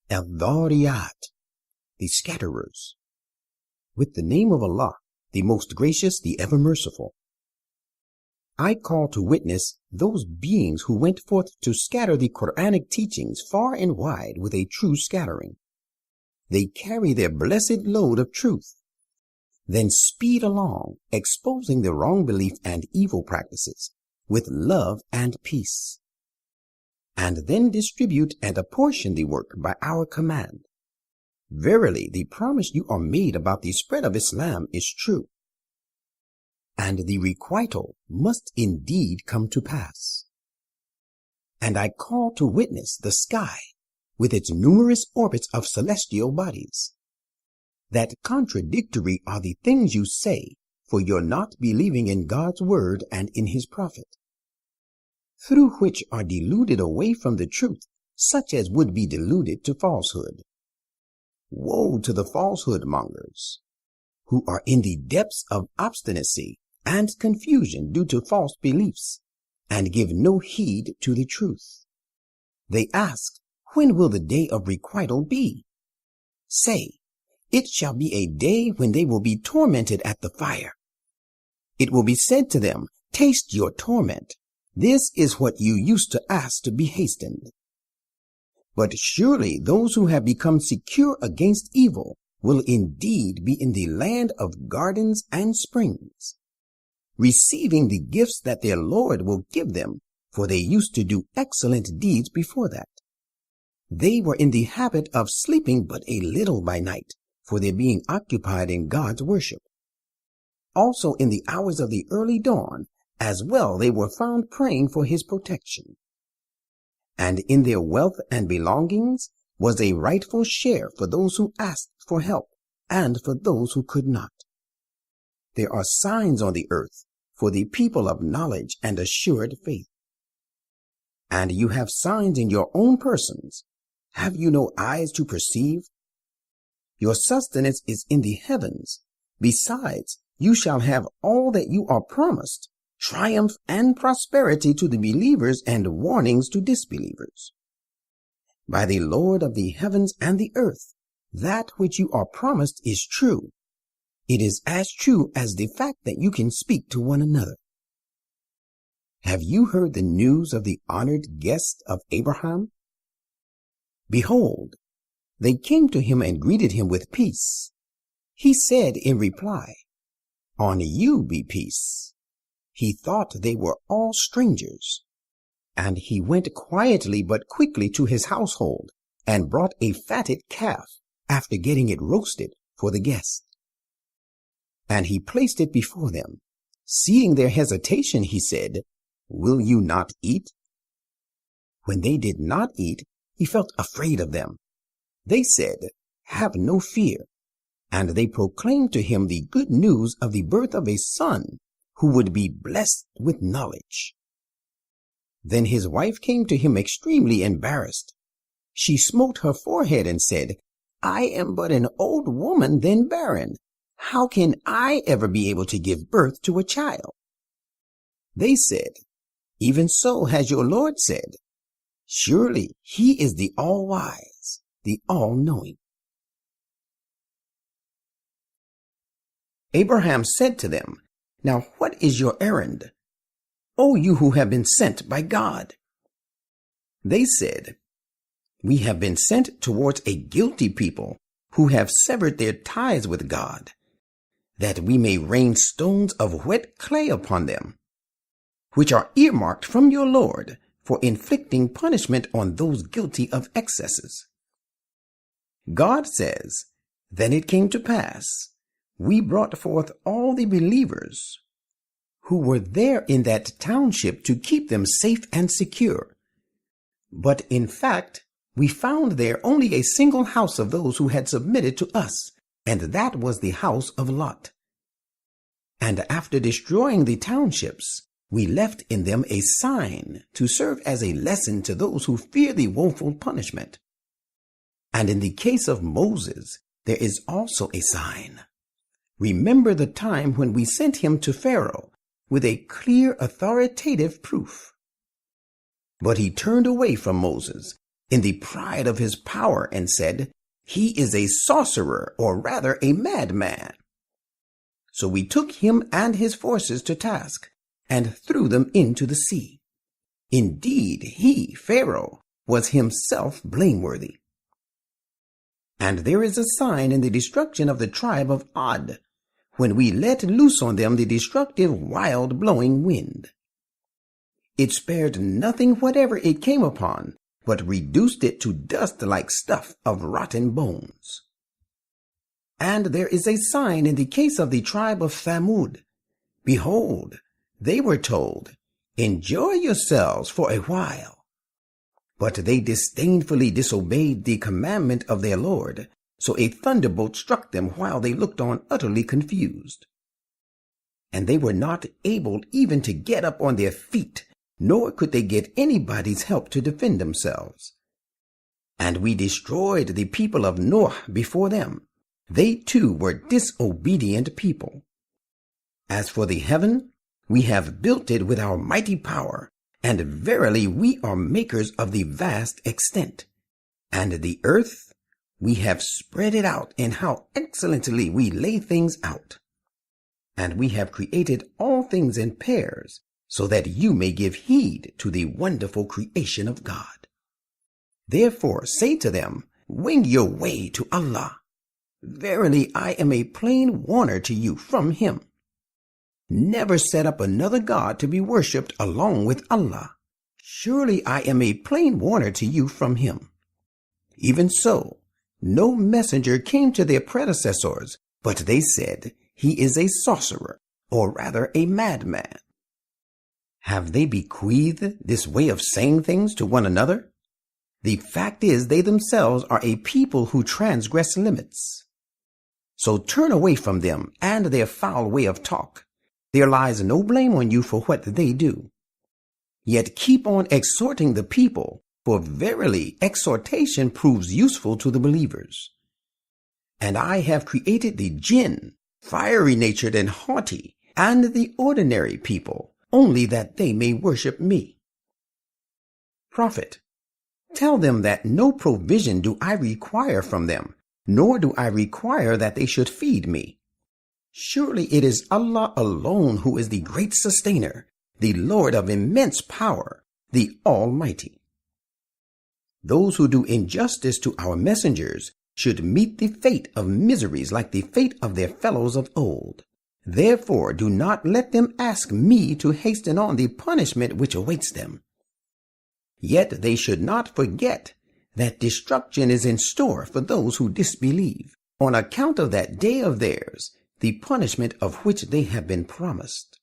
Adh-Dhariyat, the scatterers. With the name of Allah, the most gracious, the ever merciful. I call to witness those beings who went forth to scatter the Quranic teachings far and wide with a true scattering. They carry their blessed load of truth, then speed along, exposing the wrong belief and evil practices with love and peace, and then distribute and apportion the work by our command. Verily, the promise you are made about the spread of Islam is true, and the requital must indeed come to pass. And I call to witness the sky with its numerous orbits of celestial bodies, that contradictory are the things you say for your not believing in God's word and in his prophet, through which are deluded away from the truth such as would be deluded to falsehood. Woe to the falsehood mongers, who are in the depths of obstinacy and confusion due to false beliefs, and give no heed to the truth. They ask, when will the day of requital be? Say, it shall be a day when they will be tormented at the fire. It will be said to them, taste your torment. This is what you used to ask to be hastened. But surely those who have become secure against evil will indeed be in the land of gardens and springs, receiving the gifts that their Lord will give them, for they used to do excellent deeds before that. They were in the habit of sleeping but a little by night, for their being occupied in God's worship. Also in the hours of the early dawn, as well they were found praying for his protection. And in their wealth and belongings was a rightful share for those who asked for help and for those who could not. There are signs on the earth for the people of knowledge and assured faith. And you have signs in your own persons. Have you no eyes to perceive? Your sustenance is in the heavens. Besides, you shall have all that you are promised, triumph and prosperity to the believers and warnings to disbelievers. By the Lord of the heavens and the earth, that which you are promised is true. It is as true as the fact that you can speak to one another. Have you heard the news of the honored guest of Abraham? Behold, they came to him and greeted him with peace. He said in reply, on you be peace. He thought they were all strangers, and he went quietly but quickly to his household and brought a fatted calf after getting it roasted for the guest. And he placed it before them. Seeing their hesitation, he said, will you not eat? When they did not eat, he felt afraid of them. They said, have no fear. And they proclaimed to him the good news of the birth of a son who would be blessed with knowledge. Then his wife came to him extremely embarrassed. She smote her forehead and said, I am but an old woman, then barren. How can I ever be able to give birth to a child? They said, even so has your Lord said. Surely he is the all-wise, the all-knowing. Abraham said to them, now what is your errand, O you who have been sent by God? They said, we have been sent towards a guilty people who have severed their ties with God, that we may rain stones of wet clay upon them, which are earmarked from your Lord for inflicting punishment on those guilty of excesses. God says, then it came to pass, we brought forth all the believers who were there in that township to keep them safe and secure. But in fact, we found there only a single house of those who had submitted to us, and that was the house of Lot. And after destroying the townships, we left in them a sign to serve as a lesson to those who fear the woeful punishment. And in the case of Moses, there is also a sign. Remember the time when we sent him to Pharaoh with a clear authoritative proof. But he turned away from Moses in the pride of his power and said, "He is a sorcerer, or rather a madman." So we took him and his forces to task and threw them into the sea. Indeed, he, Pharaoh, was himself blameworthy. And there is a sign in the destruction of the tribe of Adh, when we let loose on them the destructive wild blowing wind. It spared nothing whatever it came upon, but reduced it to dust like stuff of rotten bones. And there is a sign in the case of the tribe of Thamud. Behold, they were told, "Enjoy yourselves for a while." But they disdainfully disobeyed the commandment of their Lord, so a thunderbolt struck them while they looked on utterly confused. And they were not able even to get up on their feet, nor could they get anybody's help to defend themselves. And we destroyed the people of Noah before them. They too were disobedient people. As for the heaven, we have built it with our mighty power, and verily we are makers of the vast extent. And the earth, we have spread it out, and how excellently we lay things out. And we have created all things in pairs, so that you may give heed to the wonderful creation of God. Therefore say to them, "Wing your way to Allah. Verily I am a plain warner to you from him. Never set up another God to be worshipped along with Allah. Surely I am a plain warner to you from him." Even so, no messenger came to their predecessors, but they said, "He is a sorcerer, or rather a madman." Have they bequeathed this way of saying things to one another? The fact is, they themselves are a people who transgress limits. So turn away from them and their foul way of talk. There lies no blame on you for what they do. Yet keep on exhorting the people, for verily exhortation proves useful to the believers. And I have created the jinn, fiery-natured and haughty, and the ordinary people, only that they may worship me. Prophet, tell them that no provision do I require from them, nor do I require that they should feed me. Surely it is Allah alone who is the great sustainer, the Lord of immense power, the Almighty. Those who do injustice to our messengers should meet the fate of miseries like the fate of their fellows of old. Therefore do not let them ask me to hasten on the punishment which awaits them. Yet they should not forget that destruction is in store for those who disbelieve, on account of that day of theirs, the punishment of which they have been promised.